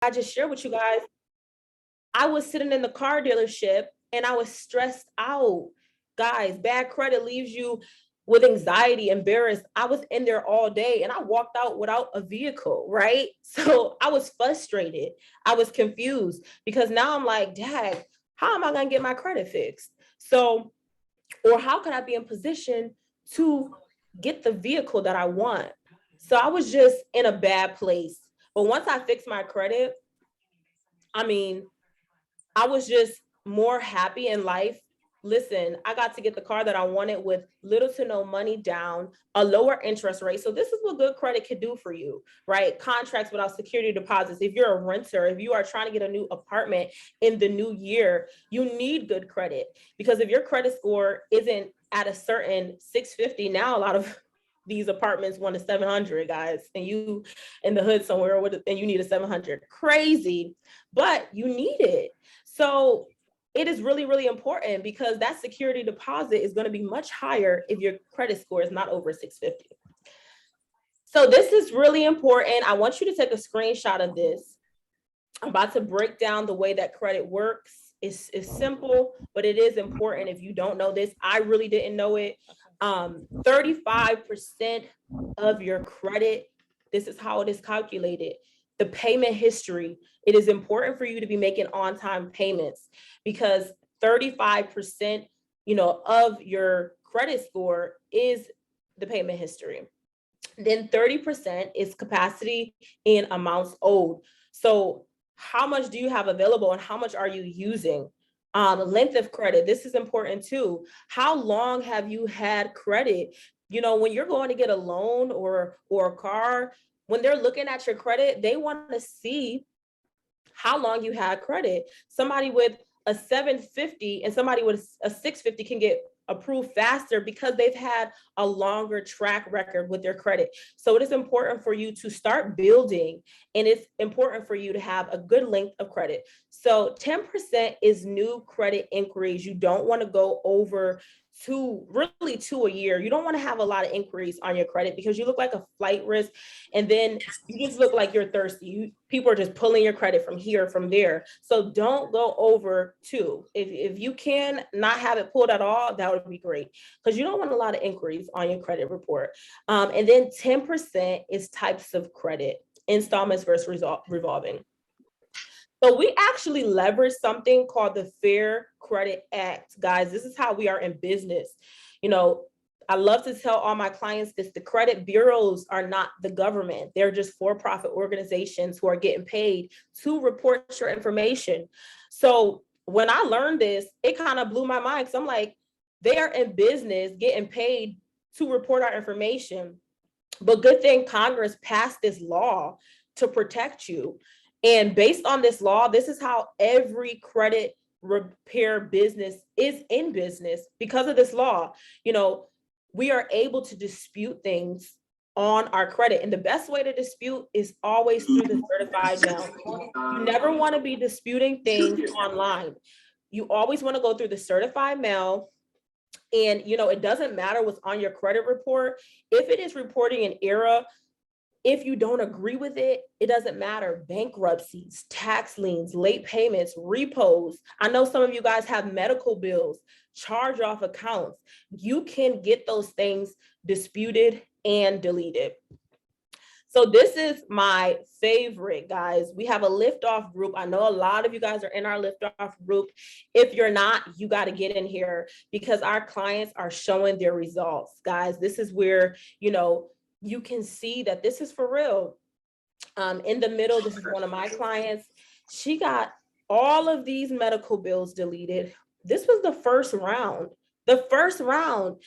I just shared with you guys, I was sitting in the car dealership and I was stressed out. Guys, bad credit leaves you with anxiety, embarrassed. I was in there all day and I walked out without a vehicle, right? So I was frustrated. I was confused because now I'm like, Dad, how am I going to get my credit fixed? So, or how can I be in position to get the vehicle that I want? So I was just in a bad place. But once I fixed my credit, I mean, I was just more happy in life. Listen, I got to get the car that I wanted with little to no money down, a lower interest rate. So this is what good credit can do for you, right? Contracts without security deposits. If you're a renter, if you are trying to get a new apartment in the new year, you need good credit, because if your credit score isn't at a certain 650, now a lot of these apartments want a 700, guys, and you in the hood somewhere, and you need a 700. Crazy, but you need it. So it is really, really important, because that security deposit is going to be much higher if your credit score is not over 650. So this is really important. I want you to take a screenshot of this. I'm about to break down the way that credit works. It's simple, but it is important. If you don't know this, I really didn't know it. 35% of your credit, this is how it is calculated. The payment history, it is important for you to be making on-time payments, because 35%, of your credit score is the payment history. Then 30% is capacity in amounts owed. So how much do you have available and how much are you using? Length of credit, this is important too. How long have you had credit? When you're going to get a loan or a car, when they're looking at your credit, they want to see how long you had credit. Somebody with a 750 and somebody with a 650 can get approved faster because they've had a longer track record with their credit. So it is important for you to start building, and it's important for you to have a good length of credit. So 10% is new credit inquiries. You don't want to go over two a year. You don't want to have a lot of inquiries on your credit, because you look like a flight risk, and then you just look like you're thirsty. People are just pulling your credit from here, from there. So don't go over two. If you can not have it pulled at all, that would be great, because you don't want a lot of inquiries on your credit report. And then 10% is types of credit, installments versus revolving. So we actually leverage something called the Fair Credit Act, guys. This is how we are in business. I love to tell all my clients this: the credit bureaus are not the government. They're just for-profit organizations who are getting paid to report your information. So when I learned this, it kind of blew my mind, because I'm like, they are in business getting paid to report our information. But good thing Congress passed this law to protect you. And based on this law, this is how every credit repair business is in business. Because of this law, we are able to dispute things on our credit. And the best way to dispute is always through the certified mail. You never want to be disputing things online. You always want to go through the certified mail. And, it doesn't matter what's on your credit report. If it is reporting an error, if you don't agree with it, it doesn't matter. Bankruptcies, tax liens, late payments, repos. I know some of you guys have medical bills, charge off accounts. You can get those things disputed and deleted. So this is my favorite, guys. We have a liftoff group. I know a lot of you guys are in our liftoff group. If you're not, you got to get in here, because our clients are showing their results, guys. This is where, you can see that this is for real. In the middle, this is one of my clients. She got all of these medical bills deleted. This was the first round. The first round,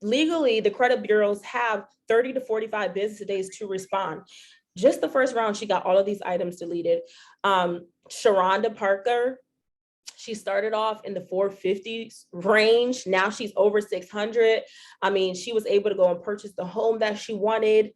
legally, the credit bureaus have 30 to 45 business days to respond. Just the first round, she got all of these items deleted. Sharonda Parker, she started off in the 450s range. Now she's over 600. I mean, she was able to go and purchase the home that she wanted.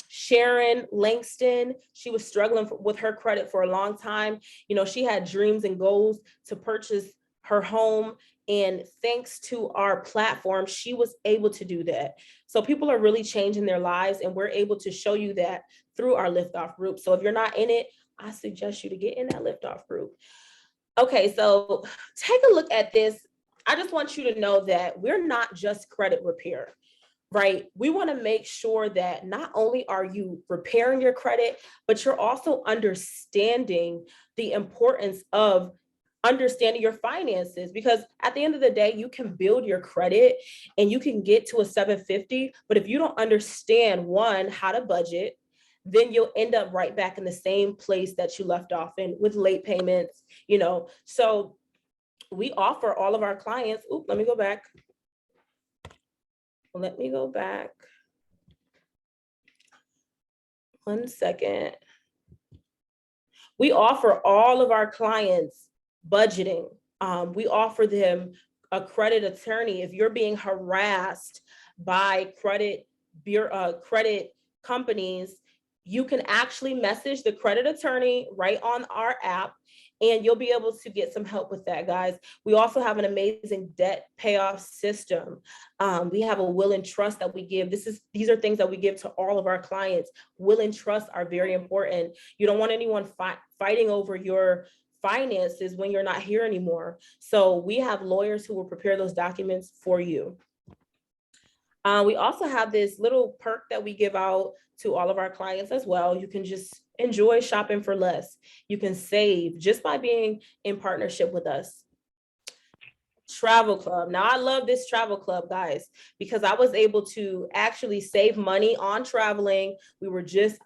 Sharon Langston, she was struggling with her credit for a long time. She had dreams and goals to purchase her home. And thanks to our platform, she was able to do that. So people are really changing their lives, and we're able to show you that through our Liftoff group. So if you're not in it, I suggest you to get in that Liftoff group. Okay, so take a look at this. I just want you to know that we're not just credit repair, right? We want to make sure that not only are you repairing your credit, but you're also understanding the importance of understanding your finances, because at the end of the day, you can build your credit and you can get to a 750, but if you don't understand, one, how to budget, then you'll end up right back in the same place that you left off in with late payments, you know. So we offer all of our clients, let me go back. Let me go back. 1 second. We offer all of our clients budgeting. We offer them a credit attorney. If you're being harassed by credit companies, you can actually message the credit attorney right on our app, and you'll be able to get some help with that, guys. We also have an amazing debt payoff system. We have a will and trust that we give. These are things that we give to all of our clients. Will and trust are very important. You don't want anyone fighting over your finances when you're not here anymore. So we have lawyers who will prepare those documents for you. We also have this little perk that we give out to all of our clients as well. You can just enjoy shopping for less. You can save just by being in partnership with us. Travel club. Now, I love this travel club, guys, because I was able to actually save money on traveling. We were just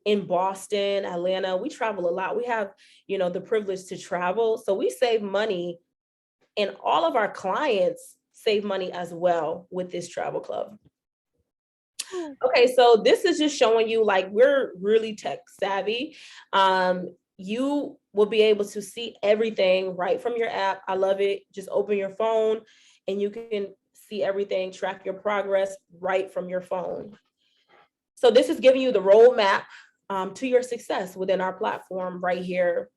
in Boston, Atlanta. We travel a lot. We have, the privilege to travel. So we save money, and all of our clients save money as well with this travel club. Okay, so this is just showing you like we're really tech savvy. You will be able to see everything right from your app. I love it. Just open your phone and you can see everything, track your progress right from your phone. So this is giving you the roadmap to your success within our platform right here.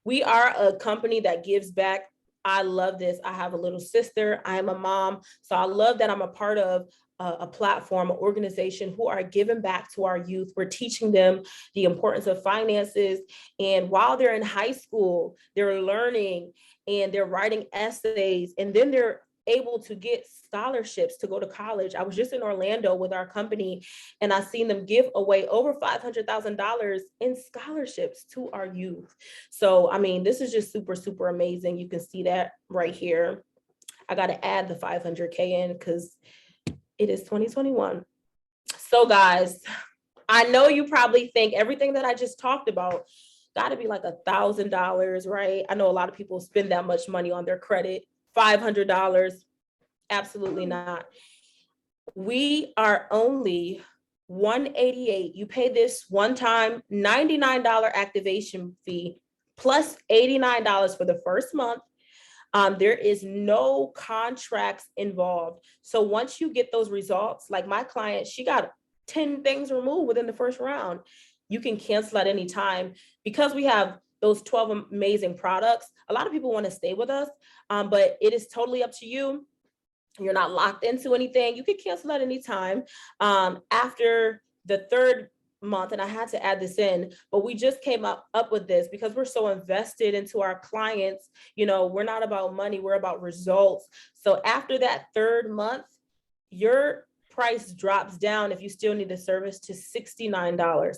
We are a company that gives back. I love this. I have a little sister. I am a mom. So I love that I'm a part of a platform, an organization who are giving back to our youth. We're teaching them the importance of finances. And while they're in high school, they're learning and they're writing essays, and then they're able to get scholarships to go to college. I was just in Orlando with our company, and I seen them give away over $500,000 in scholarships to our youth. So, I mean, this is just super, super amazing. You can see that right here. I got to add the 500K in because it is 2021. So guys, I know you probably think everything that I just talked about got to be like $1,000, right? I know a lot of people spend that much money on their credit. $500, absolutely not. We are only $188. You pay this one-time $99 activation fee plus $89 for the first month. There is no contracts involved. So once you get those results, like my client, she got 10 things removed within the first round. You can cancel at any time. Because we have those 12 amazing products, a lot of people want to stay with us, but it is totally up to you. You're not locked into anything. You can cancel at any time. After the third month, and I had to add this in, but we just came up with this because we're so invested into our clients. We're not about money, we're about results. So after that third month, your price drops down, if you still need the service, to $69.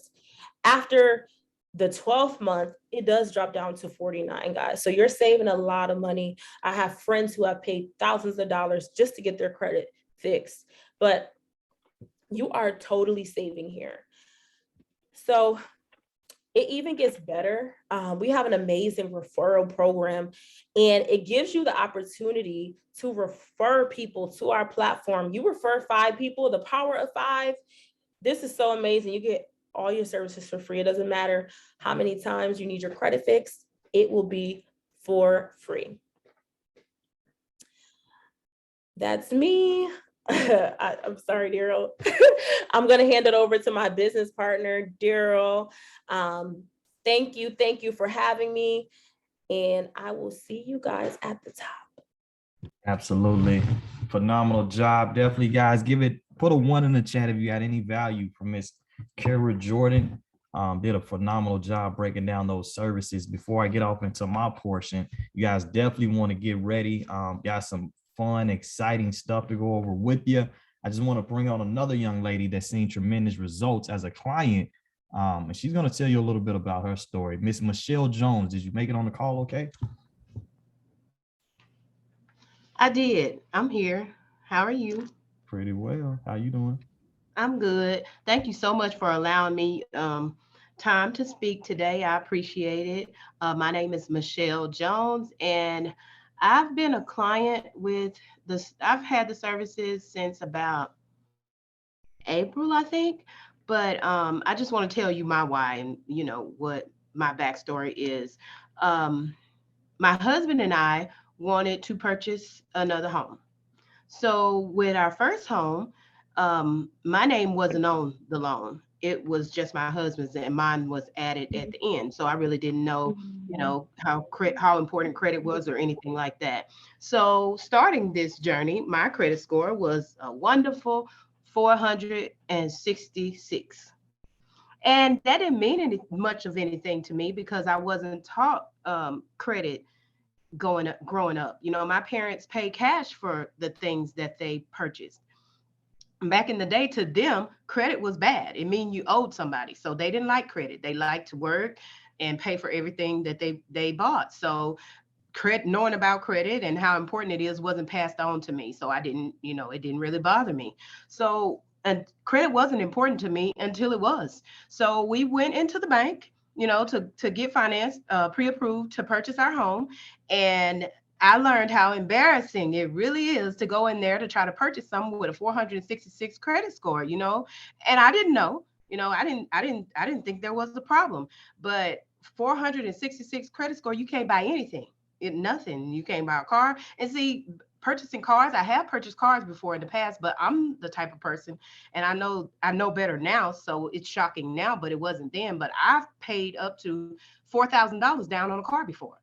After the 12th month, it does drop down to $49, guys. So you're saving a lot of money. I have friends who have paid thousands of dollars just to get their credit fixed, but you are totally saving here. So it even gets better. We have an amazing referral program, and it gives you the opportunity to refer people to our platform. You refer 5 people, the power of 5. This is so amazing. You get all your services for free. It doesn't matter how many times you need your credit fixed, it will be for free. That's me. I'm sorry, Darryl. I'm going to hand it over to my business partner, Darryl. Thank you for having me. And I will see you guys at the top. Absolutely. Phenomenal job. Definitely, guys, put a 1 in the chat if you got any value from Miss Kara Jordan. Did a phenomenal job breaking down those services. Before I get off into my portion, you guys definitely want to get ready. Got some fun, exciting stuff to go over with you. I just want to bring on another young lady that's seen tremendous results as a client. And she's going to tell you a little bit about her story. Miss Michelle Jones, did you make it on the call okay? I did. I'm here. How are you? Pretty well. How you doing? I'm good. Thank you so much for allowing me time to speak today. I appreciate it. My name is Michelle Jones, and I've been a client with this. I've had the services since about April, I think. But I just want to tell you my why and what my backstory is. Um, my husband and I wanted to purchase another home. So with our first home, my name wasn't on the loan. It was just my husband's, and mine was added at the end. So I really didn't know, how important credit was or anything like that. So starting this journey, my credit score was a wonderful 466. And that didn't mean much of anything to me because I wasn't taught credit growing up. My parents paid cash for the things that they purchased. Back in the day, to them, credit was bad. It mean you owed somebody. So they didn't like credit. They liked to work and pay for everything that they bought. So credit, knowing about credit and how important it is wasn't passed on to me. So I didn't, it didn't really bother me. So, and credit wasn't important to me until it was. So we went into the bank, to get financed, pre-approved to purchase our home. And I learned how embarrassing it really is to go in there to try to purchase something with a 466 credit score, And I didn't know, I didn't think there was a problem. But 466 credit score, you can't buy anything. Nothing. You can't buy a car. And see, purchasing cars, I have purchased cars before in the past, but I'm the type of person, and I know better now, so it's shocking now, but it wasn't then. But I've paid up to $4,000 down on a car before,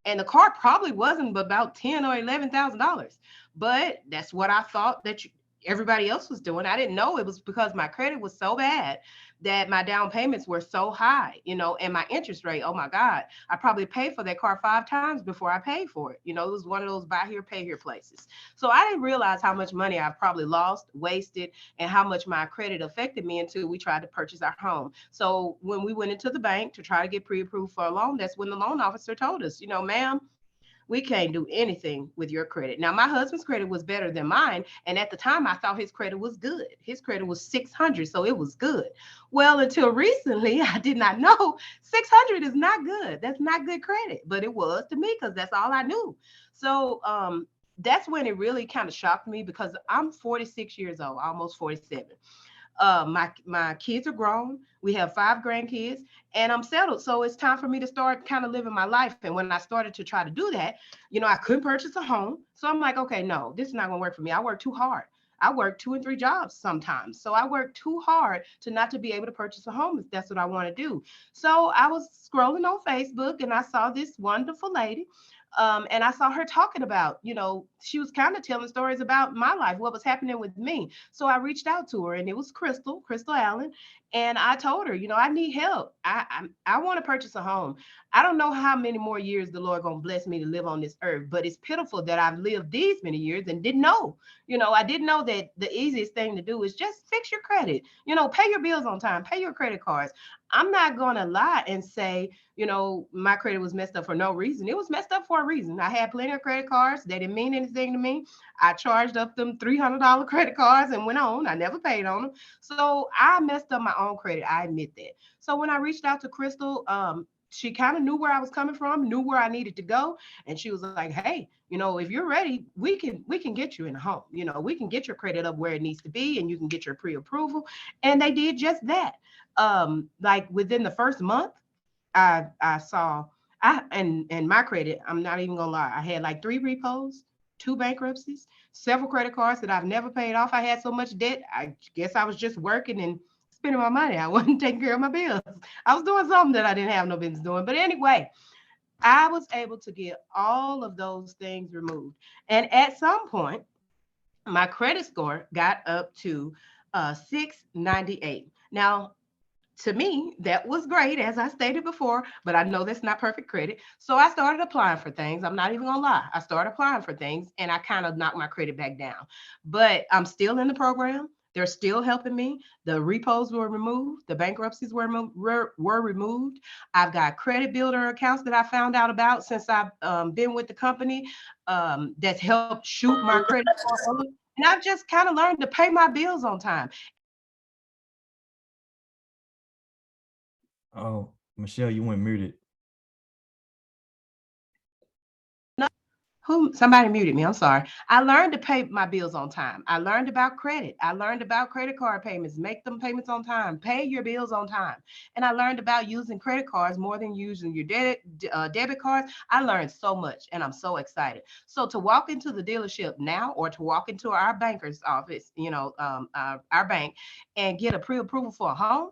and the car probably wasn't but about $10,000 or $11,000. But that's what I thought that everybody else was doing. I didn't know it was because my credit was so bad that my down payments were so high, and my interest rate. Oh my God, I probably paid for that car 5 times before I paid for it. It was one of those buy here, pay here places. So I didn't realize how much money I probably lost, wasted, and how much my credit affected me until we tried to purchase our home. So when we went into the bank to try to get pre-approved for a loan, that's when the loan officer told us, ma'am, we can't do anything with your credit. Now, my husband's credit was better than mine. And at the time, I thought his credit was good. His credit was 600, so it was good. Well, until recently, I did not know 600 is not good. That's not good credit, but it was to me because that's all I knew. So, that's when it really kind of shocked me because I'm 46 years old, almost 47. My kids are grown. We have 5 grandkids, and I'm settled. So it's time for me to start kind of living my life. And when I started to try to do that, I couldn't purchase a home. So I'm like, okay, no, this is not gonna work for me. I work too hard. I work 2 and 3 jobs sometimes. So I work too hard to not to be able to purchase a home if that's what I want to do. So I was scrolling on Facebook and I saw this wonderful lady. And I saw her talking about, she was kind of telling stories about my life, what was happening with me. So I reached out to her, and it was Crystal Allen. And I told her, I need help. I want to purchase a home. I don't know how many more years the Lord gonna bless me to live on this earth, but it's pitiful that I've lived these many years and didn't know. I didn't know that the easiest thing to do is just fix your credit. Pay your bills on time, pay your credit cards. I'm not gonna lie and say, my credit was messed up for no reason. It was messed up for a reason. I had plenty of credit cards. They didn't mean anything to me. I charged up them $300 credit cards and went on. I never paid on them. So I messed up my own credit. I admit that. So when I reached out to Crystal, she kind of knew where I was coming from, knew where I needed to go, and she was like, "Hey, if you're ready, we can get you in a home. We can get your credit up where it needs to be, and you can get your pre-approval." And they did just that. Like within the first month, I saw and my credit, I'm not even gonna lie, I had like 3 repos, 2 bankruptcies, several credit cards that I've never paid off. I had so much debt. I guess I was just working and spending my money. I wasn't taking care of my bills. I was doing something that I didn't have no business doing. But anyway, I was able to get all of those things removed. And at some point, my credit score got up to 698. Now, to me, that was great, as I stated before, but I know that's not perfect credit. So I started applying for things. I'm not even gonna lie. I started applying for things and I kind of knocked my credit back down. But I'm still in the program. They're still helping me. The repos were removed. The bankruptcies were removed. I've got credit builder accounts that I found out about since I've been with the company, that's helped shoot my credit score up. And I've just kind of learned to pay my bills on time. Oh, Michelle, you went muted. Who somebody muted me. I'm sorry. I learned to pay my bills on time. I learned about credit. I learned about credit card payments. Make them payments on time. Pay your bills on time. And I learned about using credit cards more than using your debit cards. I learned so much, and I'm so excited. So to walk into the dealership now, or to walk into our banker's office, our bank, and get a pre-approval for a home,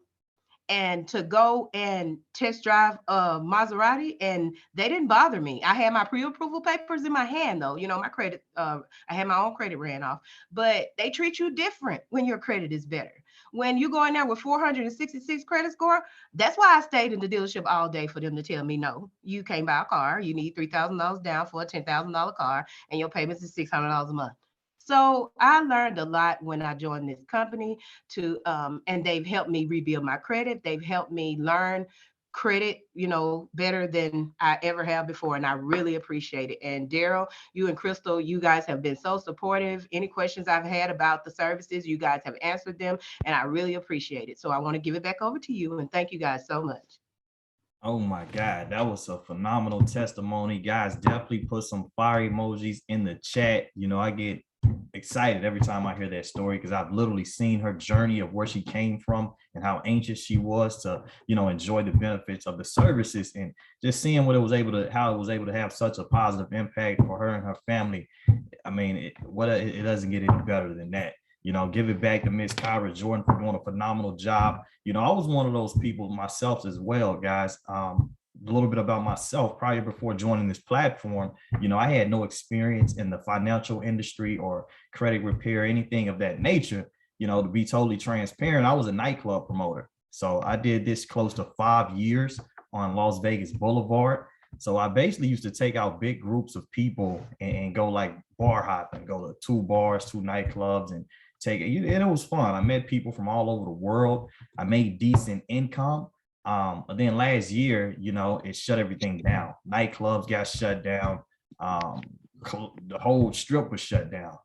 and to go and test drive a Maserati, and they didn't bother me. I had my pre-approval papers in my hand though. My credit, I had my own credit ran off, but they treat you different when your credit is better. When you go in there with 466 credit score, that's why I stayed in the dealership all day for them to tell me, no, you can't buy a car. You need $3,000 down for a $10,000 car, and your payments is $600 a month. So I learned a lot when I joined this company and they've helped me rebuild my credit. They've helped me learn credit, better than I ever have before. And I really appreciate it. And Darryl, you and Crystal, you guys have been so supportive. Any questions I've had about the services, you guys have answered them. And I really appreciate it. So I want to give it back over to you. And thank you guys so much. Oh my God, that was a phenomenal testimony. Guys, definitely put some fire emojis in the chat. I get excited every time I hear that story because I've literally seen her journey of where she came from and how anxious she was to, enjoy the benefits of the services, and just seeing how it was able to have such a positive impact for her and her family. I mean, it doesn't get any better than that. Give it back to Miss Kyra Jordan for doing a phenomenal job. I was one of those people myself as well, guys. A little bit about myself. Prior before joining this platform, I had no experience in the financial industry or credit repair, anything of that nature. To be totally transparent, I was a nightclub promoter. So I did this close to 5 years on Las Vegas Boulevard. So I basically used to take out big groups of people and go like bar hopping, go to 2 bars, 2 nightclubs, and take it. And it was fun. I met people from all over the world. I made decent income. But then last year, it shut everything down. Nightclubs got shut down. The whole strip was shut down.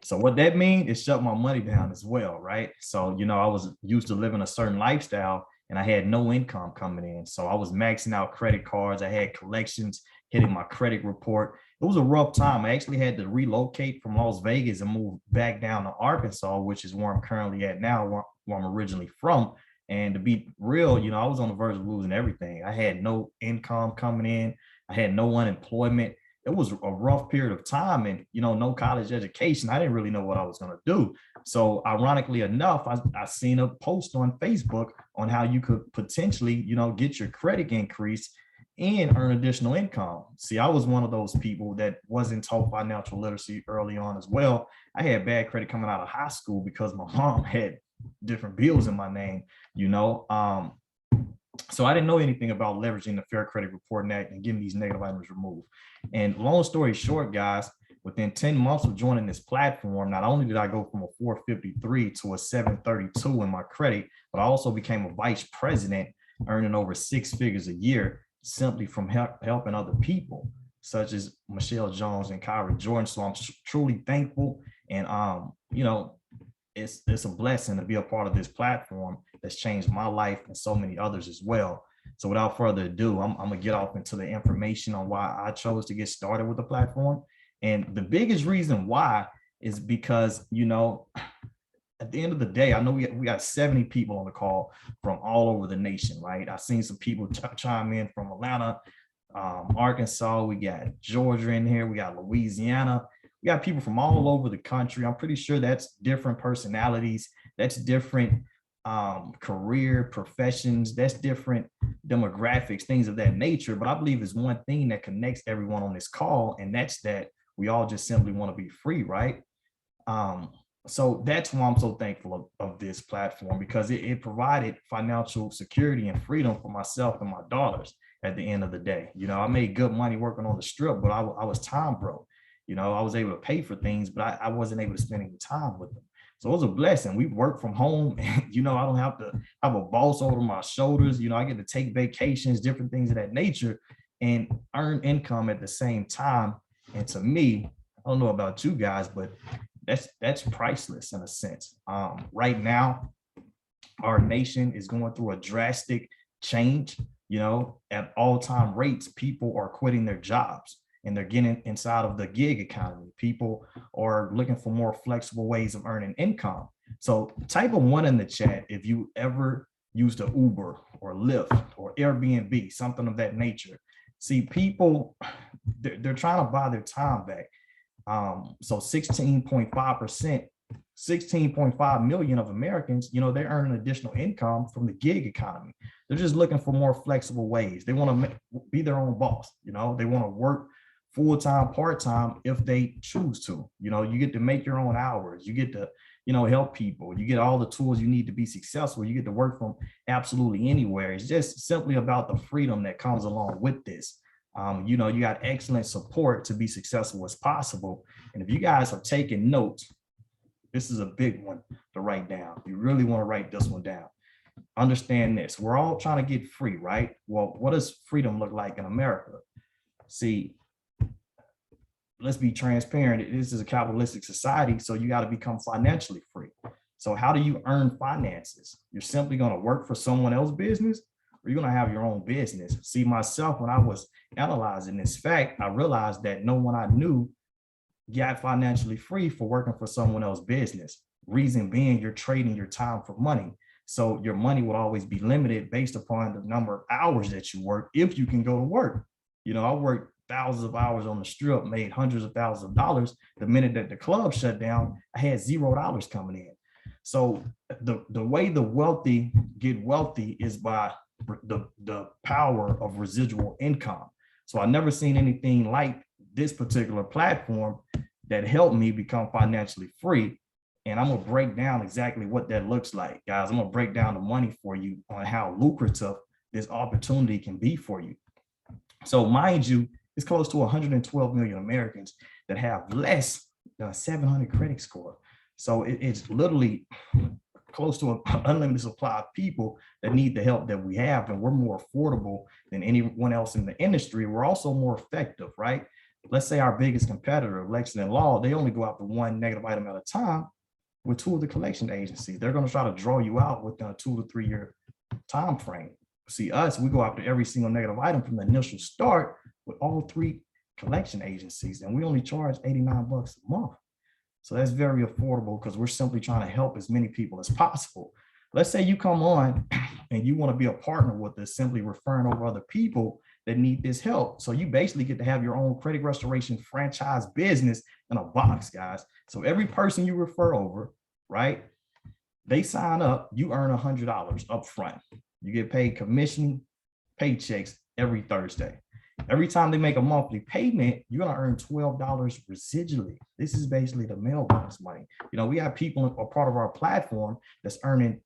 So what that means is shut my money down as well, right? So, I was used to living a certain lifestyle and I had no income coming in. So I was maxing out credit cards. I had collections hitting my credit report. It was a rough time. I actually had to relocate from Las Vegas and move back down to Arkansas, which is where I'm currently at now, where I'm originally from. And to be real, I was on the verge of losing everything. I had no income coming in. I had no unemployment. It was a rough period of time, and, no college education. I didn't really know what I was going to do. So ironically enough, I seen a post on Facebook on how you could potentially, get your credit increase and earn additional income. See, I was one of those people that wasn't taught financial literacy early on as well. I had bad credit coming out of high school because my mom had different bills in my name, so I didn't know anything about leveraging the Fair Credit Reporting Act and getting these negative items removed. And long story short, guys, within 10 months of joining this platform, not only did I go from a 453 to a 732 in my credit, but I also became a vice president, earning over 6 figures a year simply from helping other people, such as Michelle Jones and Kyra Jordan. So I'm truly thankful. And, it's a blessing to be a part of this platform that's changed my life and so many others as well. So without further ado, I'm gonna get off into the information on why I chose to get started with the platform. And the biggest reason why is because, at the end of the day, I know we got 70 people on the call from all over the nation, right? I've seen some people chime in from Atlanta, Arkansas, we got Georgia in here, we got Louisiana. We got people from all over the country. I'm pretty sure that's different personalities. That's different career, professions, that's different demographics, things of that nature. But I believe there's one thing that connects everyone on this call, and that's that we all just simply want to be free, right? So that's why I'm so thankful of this platform, because it provided financial security and freedom for myself and my daughters at the end of the day. You know, I made good money working on the strip, but I was time broke. You know, I was able to pay for things, but I wasn't able to spend any time with them. So it was a blessing. We work from home and, you know, I don't have to have a boss over my shoulders. You know, I get to take vacations, different things of that nature, and earn income at the same time. And to me, I don't know about you guys, but that's priceless in a sense. Right now, our nation is going through a drastic change. You know, at all-time rates, people are quitting their jobs and they're getting inside of the gig economy. People are looking for more flexible ways of earning income. So type a 1 in the chat if you ever used an Uber or Lyft or Airbnb, something of that nature. See, people, they're trying to buy their time back. So 16.5%, 16.5 million of Americans, you know, they're earning additional income from the gig economy. They're just looking for more flexible ways. They want to be their own boss. You know, they want to work full-time, part-time if they choose to. You know, you get to make your own hours. You get to, you know, help people. You get all the tools you need to be successful. You get to work from absolutely anywhere. It's just simply about the freedom that comes along with this. You know, you got excellent support to be successful as possible. And if you guys are taking notes, this is a big one to write down. You really want to write this one down. Understand this. We're all trying to get free, right? Well, what does freedom look like in America? See, let's be transparent. This is a capitalistic society, so you got to become financially free. So how do you earn finances? You're simply going to work for someone else's business, or you're going to have your own business. See, myself, when I was analyzing this fact, I realized that no one I knew got financially free for working for someone else's business. Reason being, you're trading your time for money. So your money will always be limited based upon the number of hours that you work, if you can go to work. You know, I worked thousands of hours on the strip, made hundreds of thousands of dollars. The minute that the club shut down, I had $0 coming in. So the way the wealthy get wealthy is by the power of residual income. So I never seen anything like this particular platform that helped me become financially free. And I'm gonna break down exactly what that looks like, guys. I'm gonna break down the money for you on how lucrative this opportunity can be for you. So mind you, it's close to 112 million Americans that have less than a 700 credit score. So it's literally close to an unlimited supply of people that need the help that we have. And we're more affordable than anyone else in the industry. We're also more effective, right? Let's say our biggest competitor, Lexington Law, they only go after one negative item at a time. With 2 of the collection agencies, they're going to try to draw you out within a 2 to 3 year time frame. See, us, we go after every single negative item from the initial start with all 3 collection agencies, and we only charge $89 a month. So that's very affordable because we're simply trying to help as many people as possible. Let's say you come on and you want to be a partner with us, simply referring over other people that need this help. So you basically get to have your own credit restoration franchise business in a box, guys. So every person you refer over, right, they sign up, you earn $100 up front. You get paid commission paychecks every Thursday. Every time they make a monthly payment, you're gonna earn $12 residually. This is basically the mailbox money. You know, we have people a part of our platform that's earning,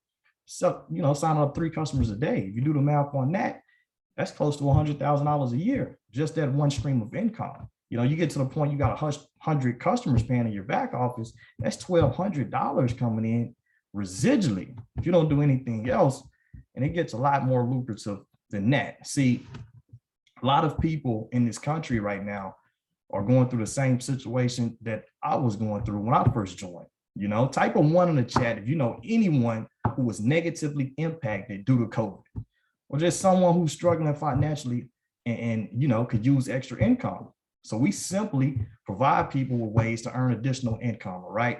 so, you know, signing up 3 customers a day. If you do the math on that, that's close to $100,000 a year, just that one stream of income. You know, you get to the point you got 100 customers paying in your back office, that's $1,200 coming in residually if you don't do anything else. And it gets a lot more lucrative than that. See, a lot of people in this country right now are going through the same situation that I was going through when I first joined. You know, type a 1 in the chat if you know anyone who was negatively impacted due to COVID, or just someone who's struggling financially and you know, could use extra income. So we simply provide people with ways to earn additional income, all right?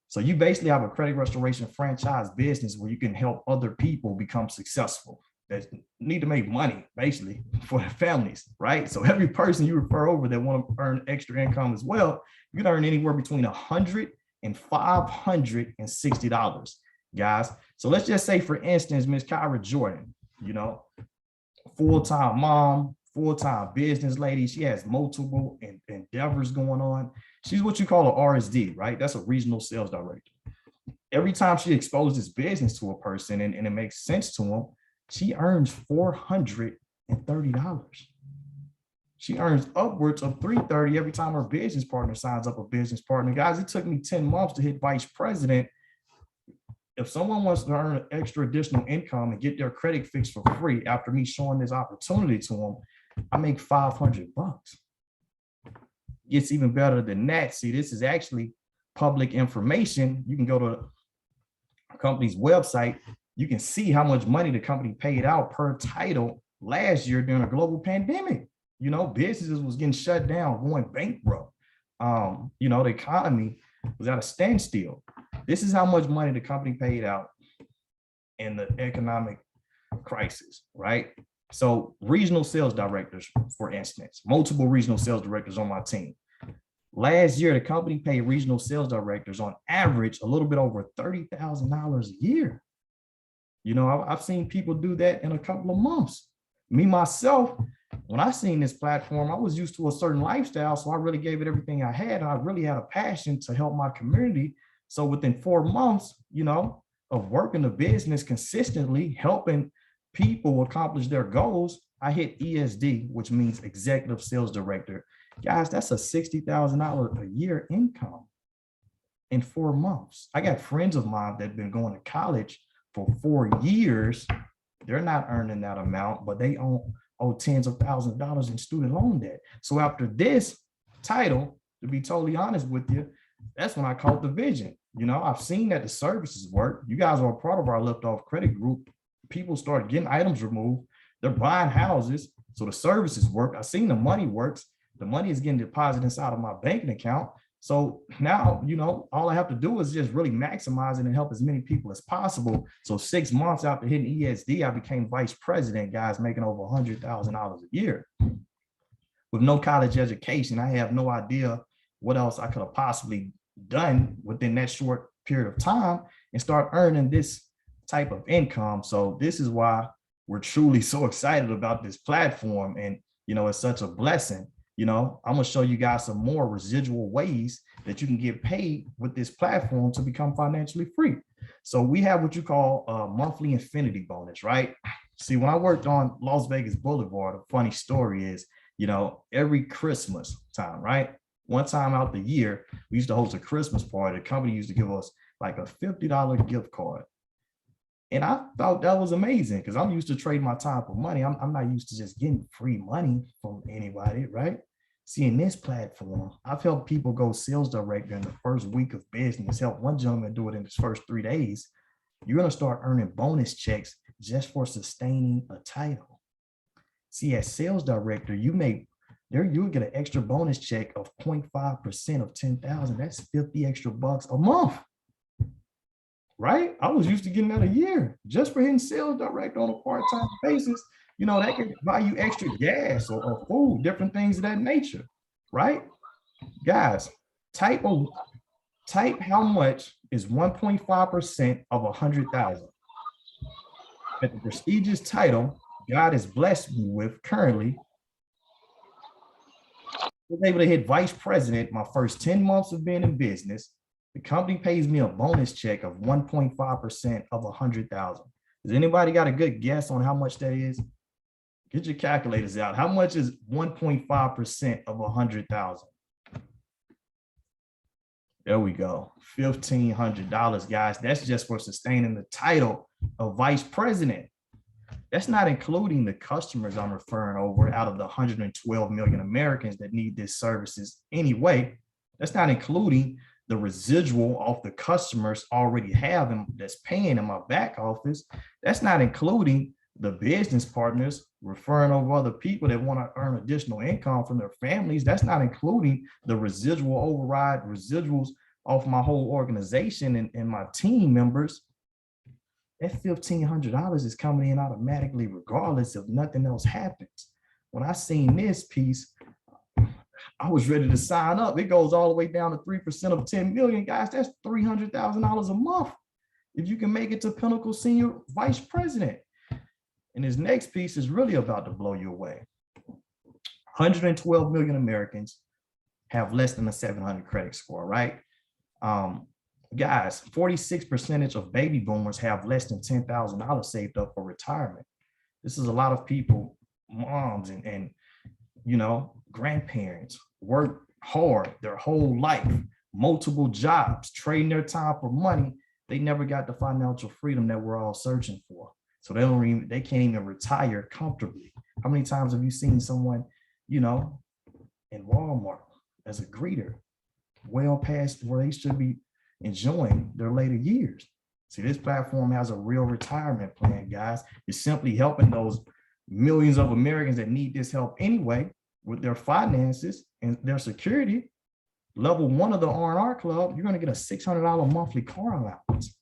So you basically have a credit restoration franchise business where you can help other people become successful that need to make money, basically, for their families, right? So every person you refer over that want to earn extra income as well, you can earn anywhere between $100 and $560. guys. So let's just say, for instance, Miss Kyra Jordan, you know, full-time mom, full-time business lady. She has multiple endeavors going on. She's what you call an RSD, right? That's a regional sales director. Every time she exposes business to a person and it makes sense to them, she earns $430. She earns upwards of $330 every time her business partner signs up a business partner. Guys, it took me 10 months to hit vice president. If someone wants to earn extra additional income and get their credit fixed for free after me showing this opportunity to them, I make $500. It's even better than that. See, this is actually public information. You can go to a company's website. You can see how much money the company paid out per title last year during a global pandemic. You know, businesses was getting shut down, going bankrupt. You know, the economy was at a standstill. This is how much money the company paid out in the economic crisis, right? So regional sales directors, for instance, multiple regional sales directors on my team. Last year, the company paid regional sales directors on average a little bit over $30,000 a year. You know, I've seen people do that in a couple of months. Me, myself, when I seen this platform, I was used to a certain lifestyle. So I really gave it everything I had. And I really had a passion to help my community. So within 4 months, you know, of working the business consistently, helping people accomplish their goals, I hit ESD, which means executive sales director. Guys, that's a $60,000 a year income in 4 months. I got friends of mine that have been going to college for 4 years. They're not earning that amount, but they owe tens of thousands of dollars in student loan debt. So after this title, to be totally honest with you, that's when I caught the vision. You know, I've seen that the services work. You guys are a part of our liftoff credit group. People start getting items removed. They're buying houses. So the services work. I've seen the money works. The money is getting deposited inside of my banking account. So now, you know, all I have to do is just really maximize it and help as many people as possible. So 6 months after hitting ESD, I became vice president, guys, making over $100,000 a year. With no college education, I have no idea what else I could have possibly done within that short period of time and start earning this type of income. So this is why we're truly so excited about this platform. And, you know, it's such a blessing. You know, I'm going to show you guys some more residual ways that you can get paid with this platform to become financially free. So we have what you call a monthly infinity bonus, right? See, when I worked on Las Vegas Boulevard, a funny story is, you know, every Christmas time, right? One time out the year, we used to host a Christmas party. The company used to give us like a $50 gift card. And I thought that was amazing because I'm used to trading my time for money. I'm not used to just getting free money from anybody, right? See, in this platform, I've helped people go sales director in the first week of business, help one gentleman do it in his first 3 days. You're going to start earning bonus checks just for sustaining a title. See, as sales director, you'll get an extra bonus check of 0.5% of 10,000. That's 50 extra bucks a month. Right? I was used to getting that a year just for hitting sales director on a part-time basis. You know, that can buy you extra gas or food, different things of that nature, right? Guys, type how much is 1.5% of 100,000. At the prestigious title God has blessed me with currently, I was able to hit vice president my first 10 months of being in business. The company pays me a bonus check of 1.5% of 100,000. Does anybody got a good guess on how much that is? Get your calculators out. How much is 1.5% of 100,000? There we go. $1,500, guys. That's just for sustaining the title of vice president. That's not including the customers I'm referring over out of the 112 million Americans that need these services anyway. That's not including the residual off the customers already have them that's paying in my back office. That's not including the business partners referring over other people that want to earn additional income from their families. That's not including the residual override residuals off my whole organization and my team members. That $1,500 is coming in automatically regardless if nothing else happens. When I seen this piece, I was ready to sign up. It goes all the way down to 3% of 10 million, guys. That's $300,000 a month. if you can make it to pinnacle senior vice president. And this next piece is really about to blow you away. 112 million Americans have less than a 700 credit score, right? Guys, 46% of baby boomers have less than $10,000 saved up for retirement. This is a lot of people, moms and you know, grandparents, work hard their whole life, multiple jobs, trading their time for money. They never got the financial freedom that we're all searching for. So they can't even retire comfortably. How many times have you seen someone, you know, in Walmart as a greeter, well past where they should be enjoying their later years? See, this platform has a real retirement plan, guys. It's simply helping those millions of Americans that need this help anyway with their finances and their security. Level 1 of the R&R Club, you're going to get a $600 monthly car allowance,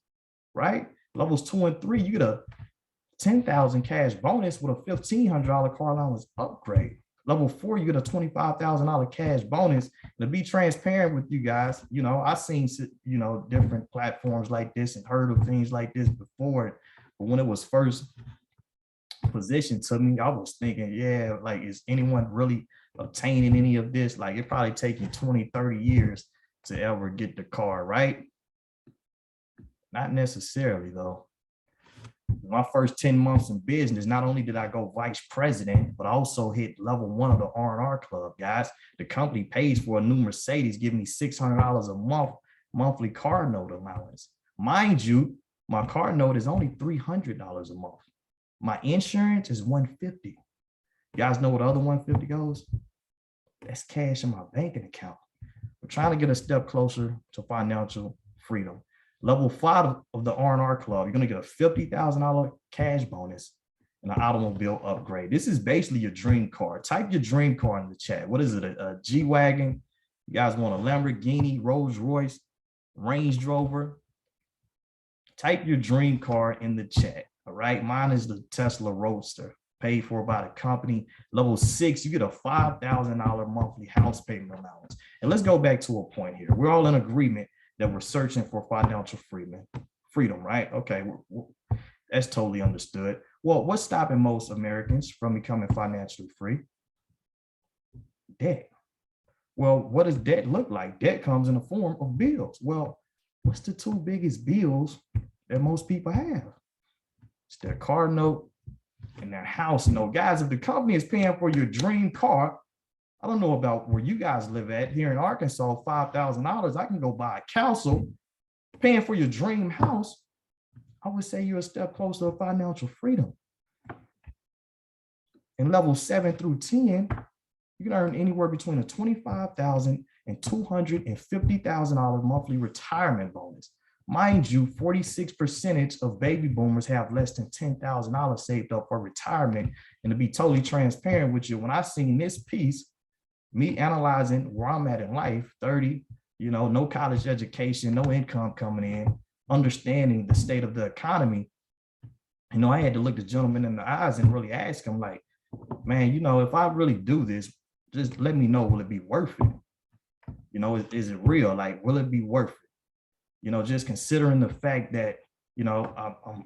right? Levels 2 and 3, you get a $10,000 cash bonus with a $1,500 car allowance upgrade. Level 4, you get a $25,000 cash bonus. And to be transparent with you guys, you know, I've seen, you know, different platforms like this and heard of things like this before. But when it was first positioned to me, I was thinking, yeah, like, is anyone really obtaining any of this? Like, it probably take you 20, 30 years to ever get the car, right? Not necessarily, though. My first 10 months in business, not only did I go vice president, but I also hit level 1 of the R&R Club, guys. The company pays for a new Mercedes, giving me $600 a month, monthly car note allowance. Mind you, my car note is only $300 a month. My insurance is $150. You guys know what the other $150 goes? That's cash in my banking account. We're trying to get a step closer to financial freedom. Level 5 of the R&R Club, you're going to get a $50,000 cash bonus and an automobile upgrade. This is basically your dream car. Type your dream car in the chat. What is it? A G-Wagon? You guys want a Lamborghini, Rolls Royce, Range Rover? Type your dream car in the chat. All right. Mine is the Tesla Roadster, paid for by the company. Level 6, you get a $5,000 monthly house payment allowance. And let's go back to a point here. We're all in agreement that we're searching for financial freedom, right? Okay, that's totally understood. Well, what's stopping most Americans from becoming financially free? Debt. Well, what does debt look like? Debt comes in the form of bills. Well, what's the 2 biggest bills that most people have? It's their car note and their house note. Guys, if the company is paying for your dream car, I don't know about where you guys live at. Here in Arkansas, $5,000, I can go buy a castle. Paying for your dream house, I would say you're a step closer to financial freedom. In level 7 through 10, you can earn anywhere between a $25,000 and $250,000 monthly retirement bonus. Mind you, 46% of baby boomers have less than $10,000 saved up for retirement. And to be totally transparent with you, when I seen this piece, me analyzing where I'm at in life, 30, you know, no college education, no income coming in, understanding the state of the economy, you know, I had to look the gentleman in the eyes and really ask him, like, man, you know, if I really do this, just let me know, will it be worth it? You know, is it real? Like, will it be worth it? You know, just considering the fact that, you know, I'm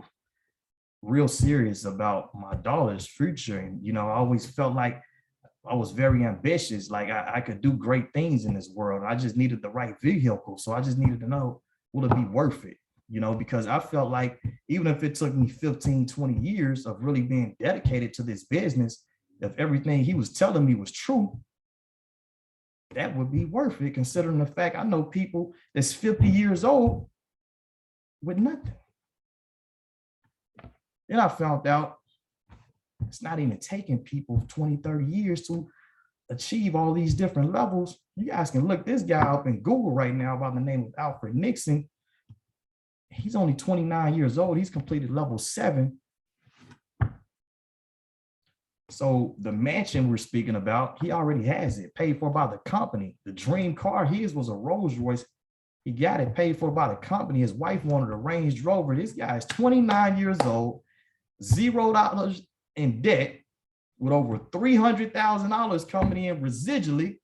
real serious about my daughter's future. And, you know, I always felt like I was very ambitious. Like I could do great things in this world. I just needed the right vehicle. So I just needed to know, will it be worth it? You know, because I felt like even if it took me 15, 20 years of really being dedicated to this business, if everything he was telling me was true, that would be worth it, considering the fact I know people that's 50 years old with nothing. Then I found out it's not even taking people 20, 30 years to achieve all these different levels. You guys can look this guy up in Google right now by the name of Alfred Nixon. He's only 29 years old. He's completed level 7. So the mansion we're speaking about, he already has it, paid for by the company. The dream car, his was a Rolls Royce. He got it paid for by the company. His wife wanted a Range Rover. This guy is 29 years old, $0 in debt, with over $300,000 coming in residually.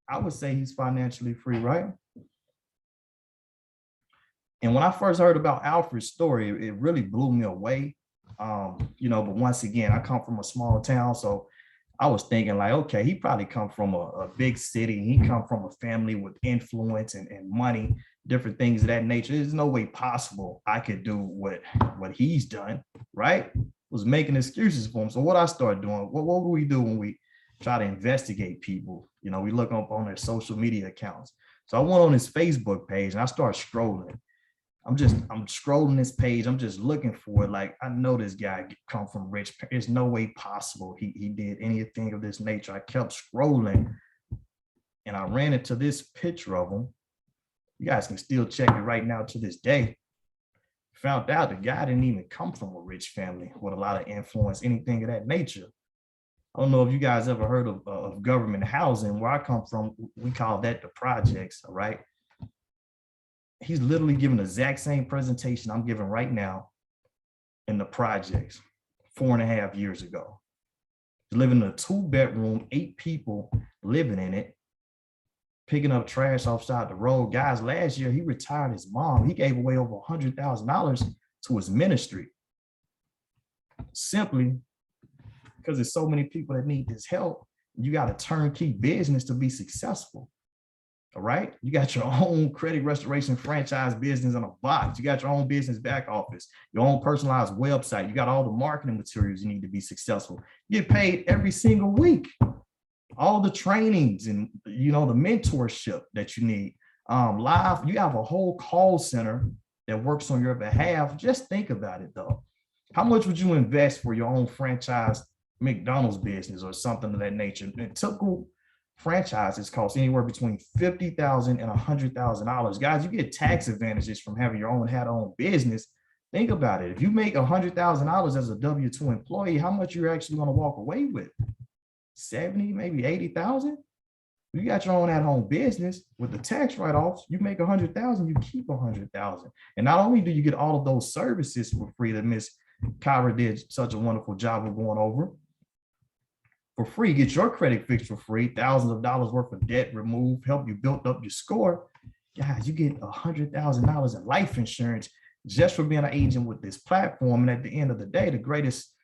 I would say he's financially free, right? And when I first heard about Alfred's story, it really blew me away. But once again, I come from a small town, so I was thinking like, okay, he probably come from a big city. He come from a family with influence and money, different things of that nature. There's no way possible I could do what he's done, right? Was making excuses for him. So what I started doing, what do we do when we try to investigate people? We look up on their social media accounts. So I went on his Facebook page and I started scrolling. I'm scrolling this page. I'm just looking for it. Like, I know this guy come from rich. There's no way possible he did anything of this nature. I kept scrolling and I ran into this picture of him. You guys can still check it right now to this day. Found out the guy didn't even come from a rich family with a lot of influence, anything of that nature. I don't know if you guys ever heard of government housing. Where I come from, we call that the projects, all right? He's literally giving the exact same presentation I'm giving right now in the projects 4.5 years ago. He's living in a 2-bedroom, 8 people living in it, picking up trash offside the road. Guys, last year he retired his mom. He gave away over $100,000 to his ministry, simply because there's so many people that need this help. You got a turnkey business to be successful. All right. You got your own credit restoration franchise business in a box. You got your own business back office, your own personalized website. You got all the marketing materials you need to be successful. You get paid every single week. All the trainings and, the mentorship that you need. Live, you have a whole call center that works on your behalf. Just think about it though. How much would you invest for your own franchise McDonald's business or something of that nature? And typical franchises cost anywhere between $50,000 and $100,000. Guys, you get tax advantages from having your own business. Think about it. If you make $100,000 as a W-2 employee, how much you're actually going to walk away with? 70, maybe 80,000. You got your own at-home business with the tax write-offs. You make 100,000, you keep 100,000. And not only do you get all of those services for free that Miss Kyra did such a wonderful job of going over, for free, get your credit fixed for free, thousands of dollars worth of debt removed, help you build up your score. Guys, you get $100,000 in life insurance just for being an agent with this platform. And at the end of the day, the greatest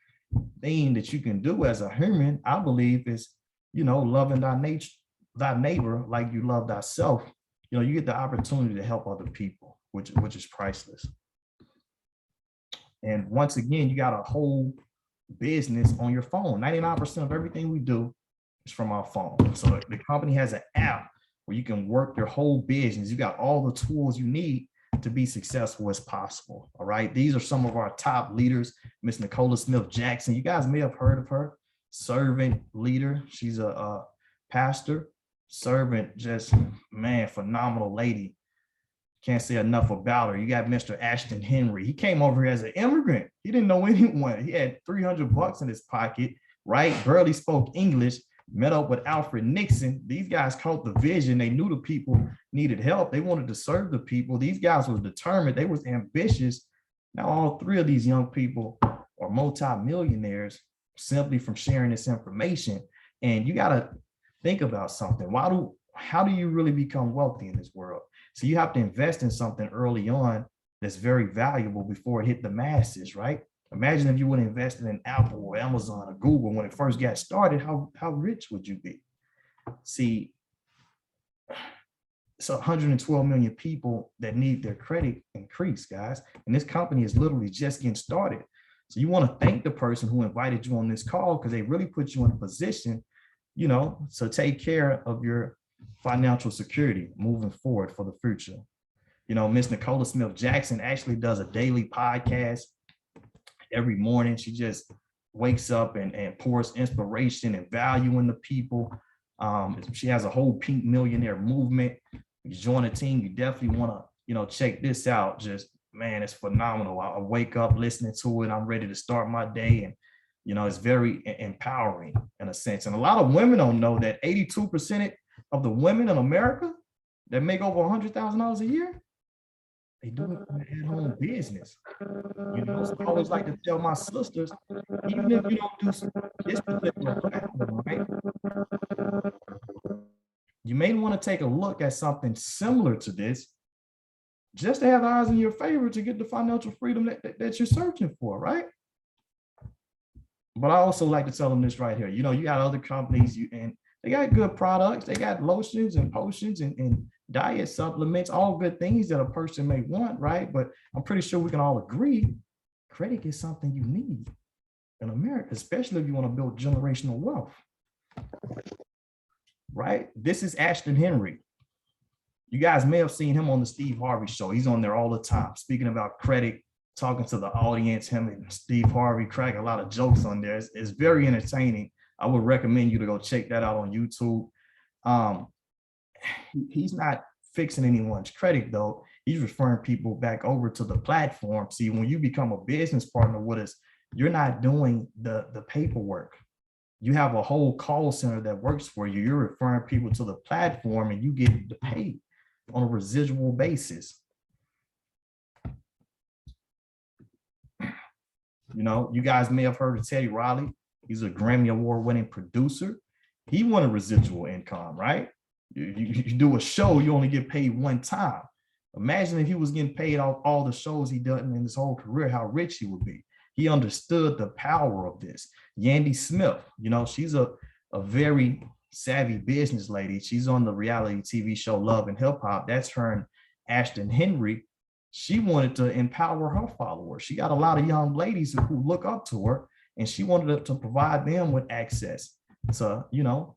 thing that you can do as a human, I believe, is, loving thy neighbor like you love thyself. You get the opportunity to help other people, which is priceless. And once again, you got a whole business on your phone. 99% of everything we do is from our phone. So the company has an app where you can work your whole business. You got all the tools you need to be successful as possible. All right. These are some of our top leaders. Miss Nicola Smith Jackson. You guys may have heard of her. Servant leader. She's a pastor, servant, just phenomenal lady. Can't say enough about her. You got Mr. Ashton Henry. He came over here as an immigrant. He didn't know anyone. He had $300 in his pocket, right? Barely spoke English, met up with Alfred Nixon. These guys caught the vision. They knew the people needed help. They wanted to serve the people. These guys were determined. They was ambitious. Now all 3 of these young people are multi-millionaires simply from sharing this information. And you got to think about something. How do you really become wealthy in this world? So you have to invest in something early on that's very valuable before it hit the masses, right? Imagine if you would have invested in Apple or Amazon or Google when it first got started, how rich would you be? See, it's 112 million people that need their credit increased, guys. And this company is literally just getting started. So you want to thank the person who invited you on this call because they really put you in a position, to take care of your financial security moving forward for the future. Miss Nicola Smith Jackson actually does a daily podcast every morning. She just wakes up and pours inspiration and value into people. She has a whole Pink Millionaire movement. You join a team, you definitely want to, check this out. Just, it's phenomenal. I wake up listening to it. I'm ready to start my day. And, it's very empowering in a sense. And a lot of women don't know that 82% of the women in America that make over $100,000 a year, they do it in their own business. So I always like to tell my sisters, even if you don't do this particular platform, right? You may want to take a look at something similar to this just to have the odds in your favor to get the financial freedom that you're searching for, right? But I also like to tell them this right here. You know, you got other companies, and they got good products. They got lotions and potions and diet supplements, all good things that a person may want, right? But I'm pretty sure we can all agree credit is something you need in America, especially if you want to build generational wealth, right? This is Ashton Henry. You guys may have seen him on the Steve Harvey show. He's on there all the time, speaking about credit, talking to the audience. Him and Steve Harvey crack a lot of jokes on there. It's very entertaining. I would recommend you to go check that out on YouTube. He's not fixing anyone's credit though. He's referring people back over to the platform. See, when you become a business partner with us, you're not doing the paperwork. You have a whole call center that works for you. You're referring people to the platform and you get paid on a residual basis. You know, you guys may have heard of Teddy Riley. He's a Grammy Award winning producer. He wanted residual income, right? You do a show, you only get paid one time. Imagine if he was getting paid off all the shows he done in his whole career, how rich he would be. He understood the power of this. Yandy Smith, you know, she's a very savvy business lady. She's on the reality TV show Love and Hip Hop. That's her and Ashton Henry. She wanted to empower her followers. She got a lot of young ladies who look up to her, and she wanted to provide them with access to, you know,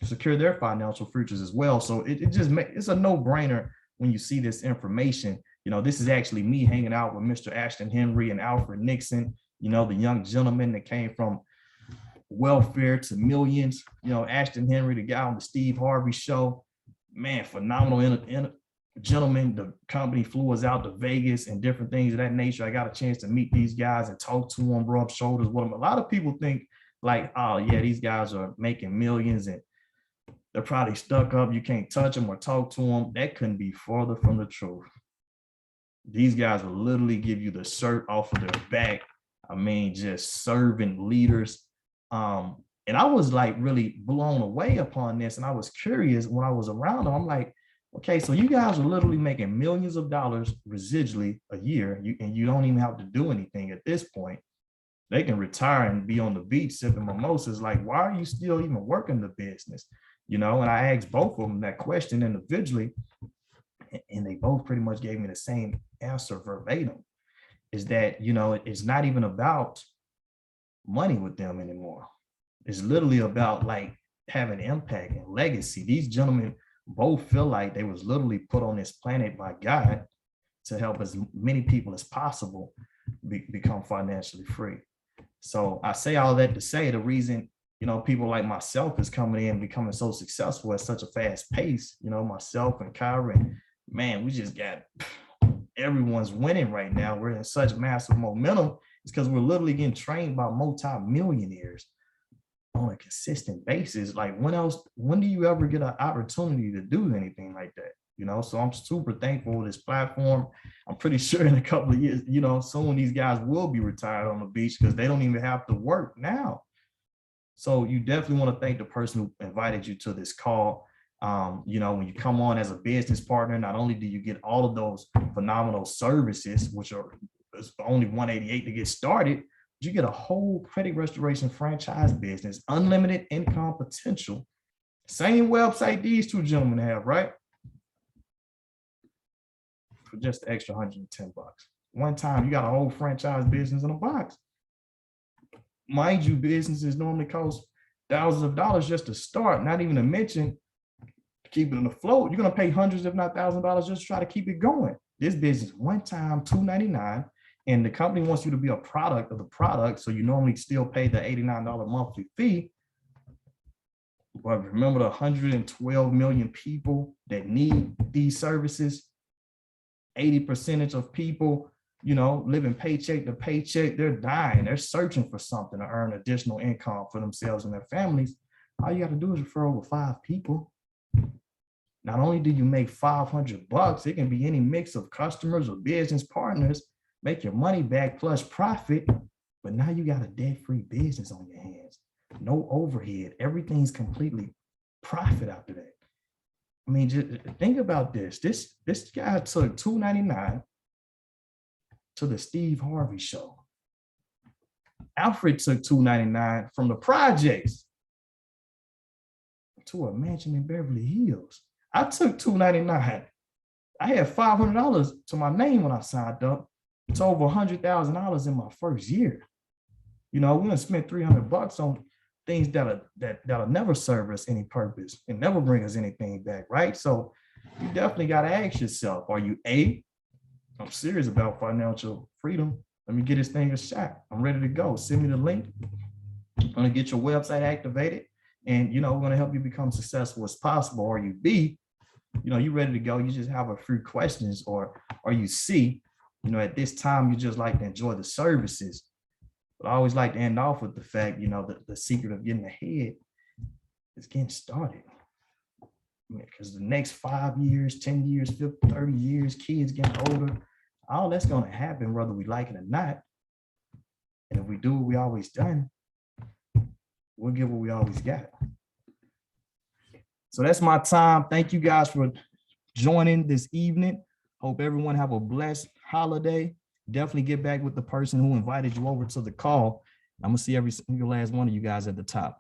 secure their financial futures as well. So it's a no-brainer when you see this information. You know, this is actually me hanging out with Mr. Ashton Henry and Alfred Nixon, you know, the young gentleman that came from welfare to millions. You know, Ashton Henry, the guy on the Steve Harvey show, man, phenomenal gentleman. The company flew us out to Vegas and different things of that nature. I got a chance to meet these guys and talk to them, rub shoulders with them. A lot of people think like, oh yeah, these guys are making millions and they're probably stuck up. You can't touch them or talk to them. That couldn't be further from the truth. These guys will literally give you the shirt off of their back. I mean, just serving leaders. And I was like really blown away upon this. And I was curious when I was around them. I'm like, okay, so you guys are literally making millions of dollars residually a year, and you don't even have to do anything at this point. They can retire and be on the beach sipping mimosas. Like, why are you still even working the business? You know, and I asked both of them that question individually, and they both pretty much gave me the same answer verbatim, is that, you know, it's not even about money with them anymore. It's literally about like having impact and legacy. These gentlemen both feel like they was literally put on this planet by God to help as many people as possible become financially free. So I say all that to say the reason, you know, people like myself is coming in, becoming so successful at such a fast pace, you know, myself and Kyra, man, we just got, everyone's winning right now. We're in such massive momentum. It's because we're literally getting trained by multi-millionaires on a consistent basis. Like when do you ever get an opportunity to do anything like that? You know, so I'm super thankful for this platform. I'm pretty sure in a couple of years, you know, soon these guys will be retired on the beach because they don't even have to work now. So you definitely want to thank the person who invited you to this call. You know, when you come on as a business partner, not only do you get all of those phenomenal services, which are only $188 to get started, but you get a whole credit restoration franchise business, unlimited income potential. Same website these two gentlemen have, right? For just the extra $110. One time, you got a whole franchise business in a box. Mind you, businesses normally cost thousands of dollars just to start, not even to mention to keep it on the float. You're going to pay hundreds, if not $1,000 just to try to keep it going. This business, one time, $299, and the company wants you to be a product of the product, so you normally still pay the $89 monthly fee. But remember the 112 million people that need these services, 80% of people, you know, living paycheck to paycheck, they're dying. They're searching for something to earn additional income for themselves and their families. All you got to do is refer over 5 people. Not only do you make $500, it can be any mix of customers or business partners, make your money back plus profit, but now you got a debt-free business on your hands. No overhead. Everything's completely profit after that. I mean, just think about this. This guy took $2.99 to the Steve Harvey show. Alfred took $2.99 from the projects to a mansion in Beverly Hills. I took $2.99. I had $500 to my name when I signed up. It's over $100,000 in my first year. You know, we're gonna spend $300 on things that'll never serve us any purpose and never bring us anything back, right? So you definitely got to ask yourself, are you I'm serious about financial freedom. Let me get this thing a shot. I'm ready to go. Send me the link. I'm gonna get your website activated, and you know, we're gonna help you become successful as possible. Or you B, you know, you ready to go. You just have a few questions, or you C, you know, at this time you just like to enjoy the services. But I always like to end off with the fact, you know, the secret of getting ahead is getting started. Because the next 5 years, 10 years, 50, 30 years, kids getting older, all that's going to happen whether we like it or not. And if we do what we always done, we'll get what we always got. So that's my time. Thank you guys for joining this evening. Hope everyone have a blessed holiday. Definitely get back with the person who invited you over to the call. I'm gonna see every single last one of you guys at the top.